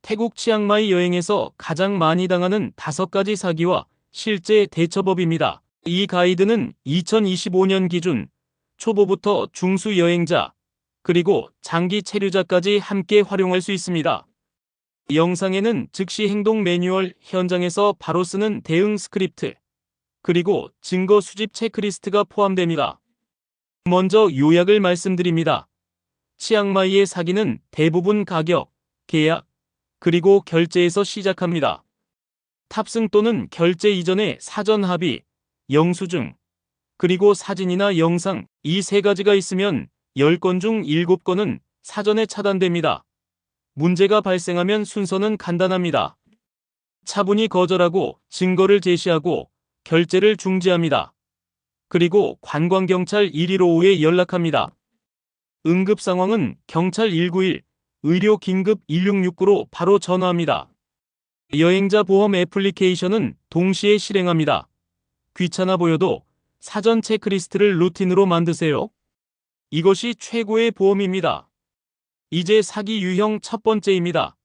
태국 치앙마이 여행에서 가장 많이 당하는 5가지 사기와 실제 대처법입니다. 이 가이드는 2025년 기준 초보부터 중수 여행자, 그리고 장기 체류자까지 함께 활용할 수 있습니다. 영상에는 즉시 행동 매뉴얼, 현장에서 바로 쓰는 대응 스크립트, 그리고 증거 수집 체크리스트가 포함됩니다. 먼저 요약을 말씀드립니다. 치앙마이의 사기는 대부분 가격, 계약, 그리고 결제에서 시작합니다. 탑승 또는 결제 이전에 사전 합의, 영수증, 그리고 사진이나 영상, 이 3가지가 있으면 10건 중 7건은 사전에 차단됩니다. 문제가 발생하면 순서는 간단합니다. 차분히 거절하고 증거를 제시하고 결제를 중지합니다. 그리고 관광경찰 115에 연락합니다. 응급 상황은 경찰 191, 의료 긴급 1669로 바로 전화합니다. 여행자 보험 애플리케이션은 동시에 실행합니다. 귀찮아 보여도 사전 체크리스트를 루틴으로 만드세요. 이것이 최고의 보험입니다. 이제 사기 유형 첫 번째입니다.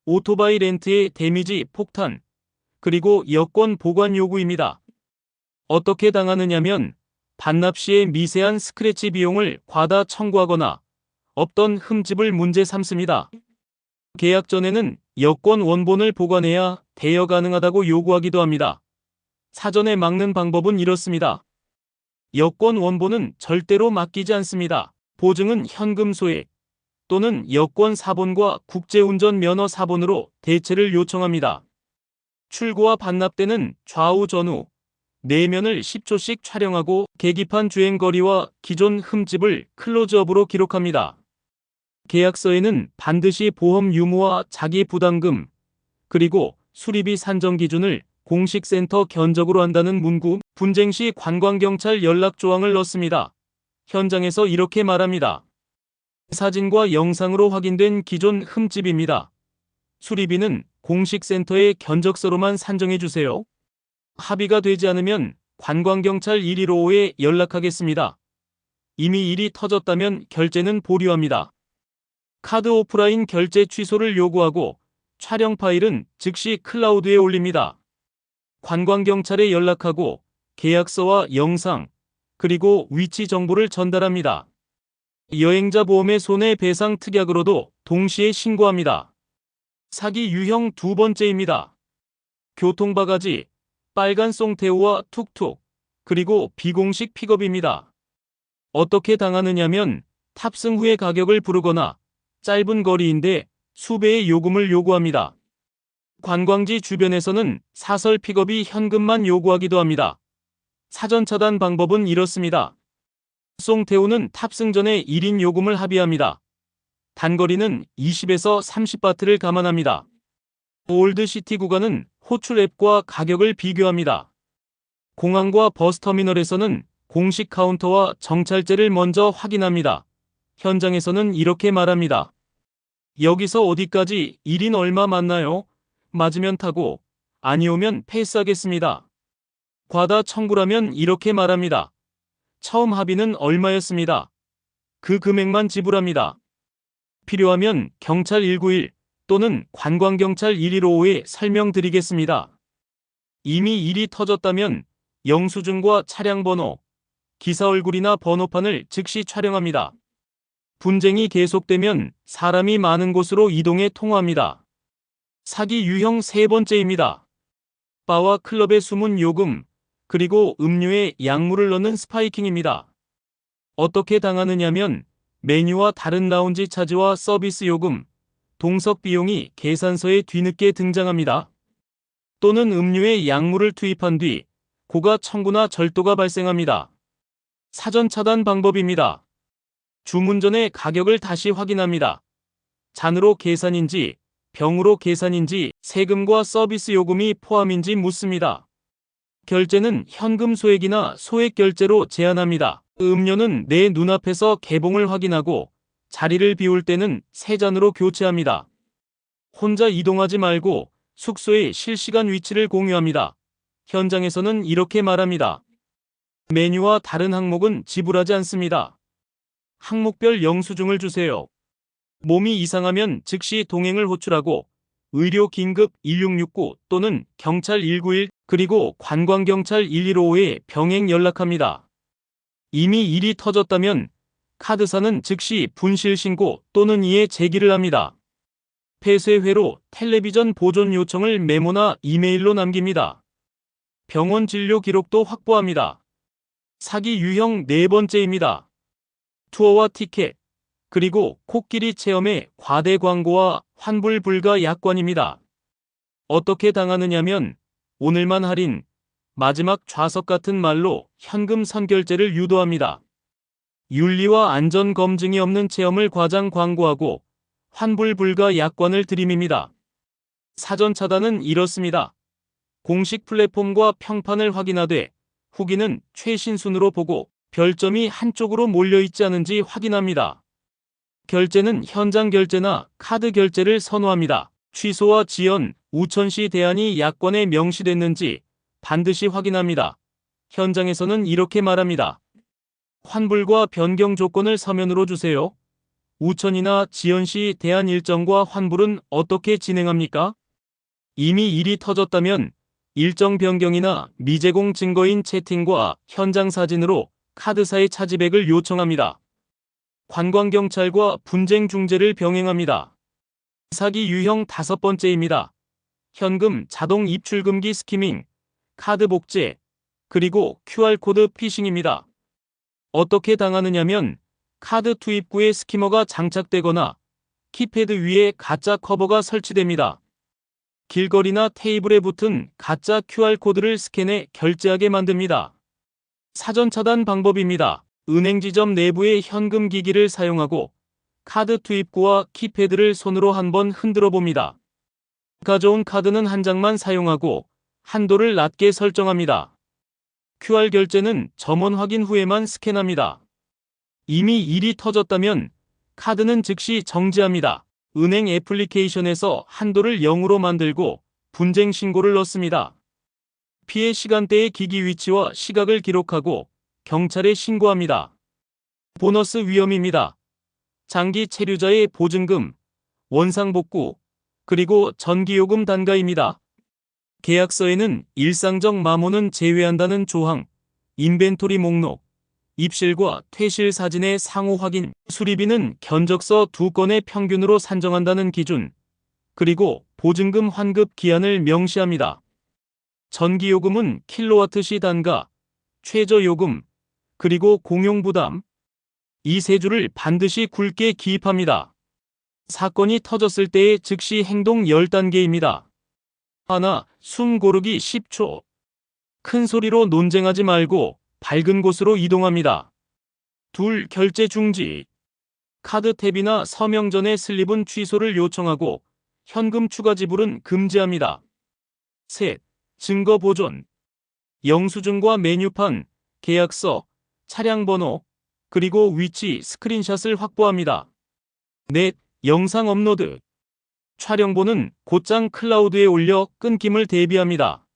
오토바이 렌트의 데미지, 폭탄, 그리고 여권 보관 요구입니다. 어떻게 당하느냐면 반납 시에 미세한 스크래치 비용을 과다 청구하거나 없던 흠집을 문제 삼습니다. 계약 전에는 여권 원본을 보관해야 대여 가능하다고 요구하기도 합니다. 사전에 막는 방법은 이렇습니다. 여권 원본은 절대로 맡기지 않습니다. 보증은 현금 소액 또는 여권 사본과 국제운전 면허 사본으로 대체를 요청합니다. 출고와 반납 때는 좌우 전후 내면을 10초씩 촬영하고 계기판 주행거리와 기존 흠집을 클로즈업으로 기록합니다. 계약서에는 반드시 보험 유무와 자기 부담금, 그리고 수리비 산정 기준을 공식 센터 견적으로 한다는 문구, 분쟁 시 관광경찰 연락 조항을 넣습니다. 현장에서 이렇게 말합니다. 사진과 영상으로 확인된 기존 흠집입니다. 수리비는 공식 센터의 견적서로만 산정해 주세요. 합의가 되지 않으면 관광경찰 115에 연락하겠습니다. 이미 일이 터졌다면 결제는 보류합니다. 카드 오프라인 결제 취소를 요구하고 촬영 파일은 즉시 클라우드에 올립니다. 관광경찰에 연락하고 계약서와 영상, 그리고 위치 정보를 전달합니다. 여행자 보험의 손해배상 특약으로도 동시에 신고합니다. 사기 유형 두 번째입니다. 교통바가지, 빨간 송태우와 툭툭, 그리고 비공식 픽업입니다. 어떻게 당하느냐면 탑승 후에 가격을 부르거나 짧은 거리인데 수배의 요금을 요구합니다. 관광지 주변에서는 사설 픽업이 현금만 요구하기도 합니다. 사전 차단 방법은 이렇습니다. 송태우는 탑승 전에 1인 요금을 합의합니다. 단거리는 20에서 30바트를 감안합니다. 올드시티 구간은 호출 앱과 가격을 비교합니다. 공항과 버스터미널에서는 공식 카운터와 정찰제를 먼저 확인합니다. 현장에서는 이렇게 말합니다. 여기서 어디까지 1인 얼마 맞나요? 맞으면 타고, 아니 오면 패스하겠습니다. 과다 청구라면 이렇게 말합니다. 처음 합의는 얼마였습니다. 그 금액만 지불합니다. 필요하면 경찰 191 또는 관광경찰 1155에 설명드리겠습니다. 이미 일이 터졌다면 영수증과 차량 번호, 기사 얼굴이나 번호판을 즉시 촬영합니다. 분쟁이 계속되면 사람이 많은 곳으로 이동해 통화합니다. 사기 유형 세 번째입니다. 바와 클럽의 숨은 요금, 그리고 음료에 약물을 넣는 스파이킹입니다. 어떻게 당하느냐면 메뉴와 다른 라운지 차지와 서비스 요금, 동석 비용이 계산서에 뒤늦게 등장합니다. 또는 음료에 약물을 투입한 뒤 고가 청구나 절도가 발생합니다. 사전 차단 방법입니다. 주문 전에 가격을 다시 확인합니다. 잔으로 계산인지 병으로 계산인지 세금과 서비스 요금이 포함인지 묻습니다. 결제는 현금 소액이나 소액 결제로 제한합니다. 음료는 내 눈앞에서 개봉을 확인하고 자리를 비울 때는 새 잔으로 교체합니다. 혼자 이동하지 말고 숙소의 실시간 위치를 공유합니다. 현장에서는 이렇게 말합니다. 메뉴와 다른 항목은 지불하지 않습니다. 항목별 영수증을 주세요. 몸이 이상하면 즉시 동행을 호출하고 의료 긴급 1669 또는 경찰 191 그리고 관광경찰 1155에 병행 연락합니다. 이미 일이 터졌다면 카드사는 즉시 분실 신고 또는 이에 제기를 합니다. 폐쇄회로 텔레비전 보존 요청을 메모나 이메일로 남깁니다. 병원 진료 기록도 확보합니다. 사기 유형 네 번째입니다. 투어와 티켓, 그리고 코끼리 체험의 과대 광고와 환불 불가 약관입니다. 어떻게 당하느냐면 오늘만 할인, 마지막 좌석 같은 말로 현금 선결제를 유도합니다. 윤리와 안전 검증이 없는 체험을 과장 광고하고 환불 불가 약관을 들이밉니다. 사전 차단은 이렇습니다. 공식 플랫폼과 평판을 확인하되 후기는 최신 순으로 보고 별점이 한쪽으로 몰려있지 않은지 확인합니다. 결제는 현장 결제나 카드 결제를 선호합니다. 취소와 지연, 우천시 대안이 약관에 명시됐는지 반드시 확인합니다. 현장에서는 이렇게 말합니다. 환불과 변경 조건을 서면으로 주세요. 우천이나 지연시 대안 일정과 환불은 어떻게 진행합니까? 이미 일이 터졌다면 일정 변경이나 미제공 증거인 채팅과 현장 사진으로 카드사의 차지백을 요청합니다. 관광경찰과 분쟁 중재를 병행합니다. 사기 유형 다섯 번째입니다. 현금 자동 입출금기 스키밍, 카드 복제, 그리고 QR코드 피싱입니다. 어떻게 당하느냐면 카드 투입구에 스키머가 장착되거나 키패드 위에 가짜 커버가 설치됩니다. 길거리나 테이블에 붙은 가짜 QR코드를 스캔해 결제하게 만듭니다. 사전 차단 방법입니다. 은행 지점 내부의 현금 기기를 사용하고 카드 투입구와 키패드를 손으로 한번 흔들어 봅니다. 가져온 카드는 한 장만 사용하고 한도를 낮게 설정합니다. QR 결제는 점원 확인 후에만 스캔합니다. 이미 일이 터졌다면 카드는 즉시 정지합니다. 은행 애플리케이션에서 한도를 0으로 만들고 분쟁 신고를 넣습니다. 피해 시간대의 기기 위치와 시각을 기록하고 경찰에 신고합니다. 보너스 위험입니다. 장기 체류자의 보증금, 원상복구, 그리고 전기요금 단가입니다. 계약서에는 일상적 마모는 제외한다는 조항, 인벤토리 목록, 입실과 퇴실 사진의 상호 확인, 수리비는 견적서 2건의 평균으로 산정한다는 기준, 그리고 보증금 환급 기한을 명시합니다. 전기요금은 킬로와트시 단가, 최저요금, 그리고 공용부담, 이 세 줄을 반드시 굵게 기입합니다. 사건이 터졌을 때의 즉시 행동 10단계입니다. 하나, 숨 고르기 10초. 큰 소리로 논쟁하지 말고 밝은 곳으로 이동합니다. 둘, 결제 중지. 카드 탭이나 서명 전에 슬립은 취소를 요청하고 현금 추가 지불은 금지합니다. 셋, 증거 보존. 영수증과 메뉴판, 계약서, 차량 번호, 그리고 위치 스크린샷을 확보합니다. 넷, 영상 업로드. 촬영본은 곧장 클라우드에 올려 끊김을 대비합니다.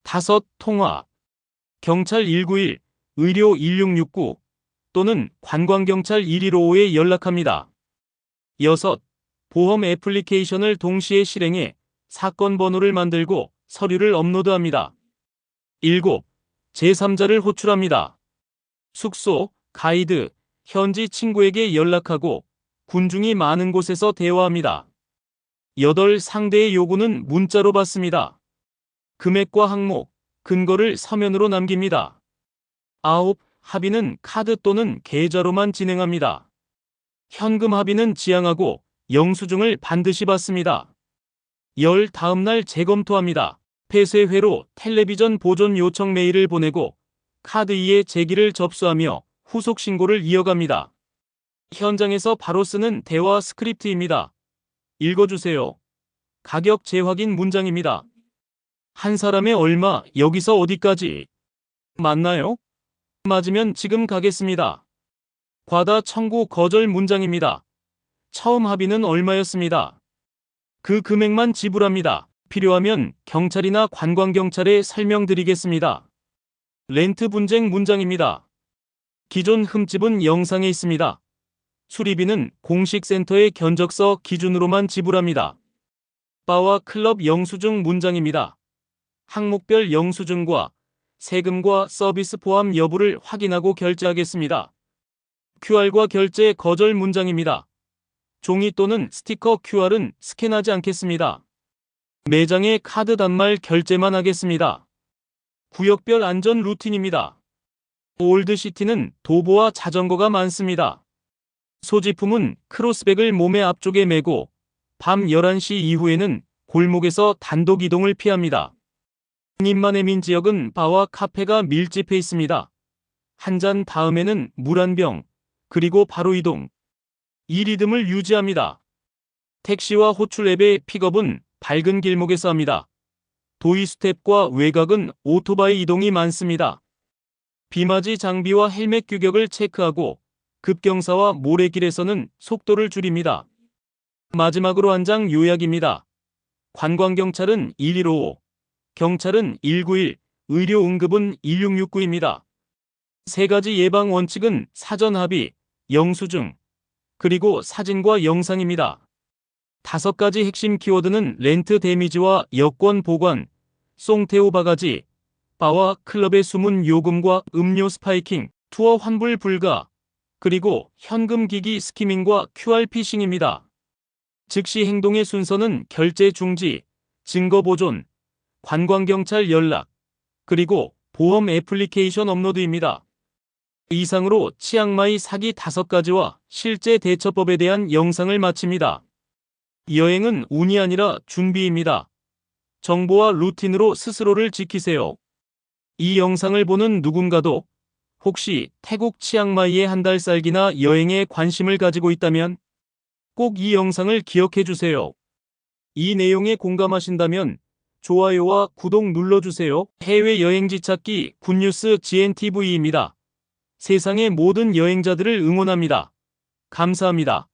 다섯, 통화. 경찰 191, 의료 1669 또는 관광경찰 1155에 연락합니다. 여섯, 보험 애플리케이션을 동시에 실행해 사건 번호를 만들고 서류를 업로드합니다. 일곱, 제3자를 호출합니다. 숙소, 가이드, 현지 친구에게 연락하고 군중이 많은 곳에서 대화합니다. 8. 상대의 요구는 문자로 받습니다. 금액과 항목, 근거를 서면으로 남깁니다. 9. 합의는 카드 또는 계좌로만 진행합니다. 현금 합의는 지양하고 영수증을 반드시 받습니다. 10. 다음날 재검토합니다. 폐쇄회로 텔레비전 보존 요청 메일을 보내고 카드 2의 제기를 접수하며 후속 신고를 이어갑니다. 현장에서 바로 쓰는 대화 스크립트입니다. 읽어주세요. 가격 재확인 문장입니다. 한 사람에 얼마, 여기서 어디까지? 맞나요? 맞으면 지금 가겠습니다. 과다 청구 거절 문장입니다. 처음 합의는 얼마였습니다. 그 금액만 지불합니다. 필요하면 경찰이나 관광경찰에 설명드리겠습니다. 렌트 분쟁 문장입니다. 기존 흠집은 영상에 있습니다. 수리비는 공식 센터의 견적서 기준으로만 지불합니다. 바와 클럽 영수증 문장입니다. 항목별 영수증과 세금과 서비스 포함 여부를 확인하고 결제하겠습니다. QR과 결제 거절 문장입니다. 종이 또는 스티커 QR은 스캔하지 않겠습니다. 매장에 카드 단말 결제만 하겠습니다. 구역별 안전 루틴입니다. 올드시티는 도보와 자전거가 많습니다. 소지품은 크로스백을 몸의 앞쪽에 메고 밤 11시 이후에는 골목에서 단독 이동을 피합니다. 인만해민 지역은 바와 카페가 밀집해 있습니다. 한 잔 다음에는 물 한 병, 그리고 바로 이동. 이 리듬을 유지합니다. 택시와 호출 앱의 픽업은 밝은 길목에서 합니다. 도이 스텝과 외곽은 오토바이 이동이 많습니다. 비맞이 장비와 헬멧 규격을 체크하고 급경사와 모래길에서는 속도를 줄입니다. 마지막으로 한 장 요약입니다. 관광경찰은 1155, 경찰은 191, 의료응급은 1669입니다. 세 가지 예방 원칙은 사전 합의, 영수증, 그리고 사진과 영상입니다. 5가지 핵심 키워드는 렌트 데미지와 여권 보관, 송태오 바가지, 바와 클럽의 숨은 요금과 음료 스파이킹, 투어 환불 불가, 그리고 현금 기기 스키밍과 QR 피싱입니다. 즉시 행동의 순서는 결제 중지, 증거 보존, 관광경찰 연락, 그리고 보험 애플리케이션 업로드입니다. 이상으로 치앙마이 사기 5가지와 실제 대처법에 대한 영상을 마칩니다. 여행은 운이 아니라 준비입니다. 정보와 루틴으로 스스로를 지키세요. 이 영상을 보는 누군가도 혹시 태국 치앙마이의 한 달 살기나 여행에 관심을 가지고 있다면 꼭 이 영상을 기억해 주세요. 이 내용에 공감하신다면 좋아요와 구독 눌러주세요. 해외여행지 찾기 굿뉴스 GNTV입니다. 세상의 모든 여행자들을 응원합니다. 감사합니다.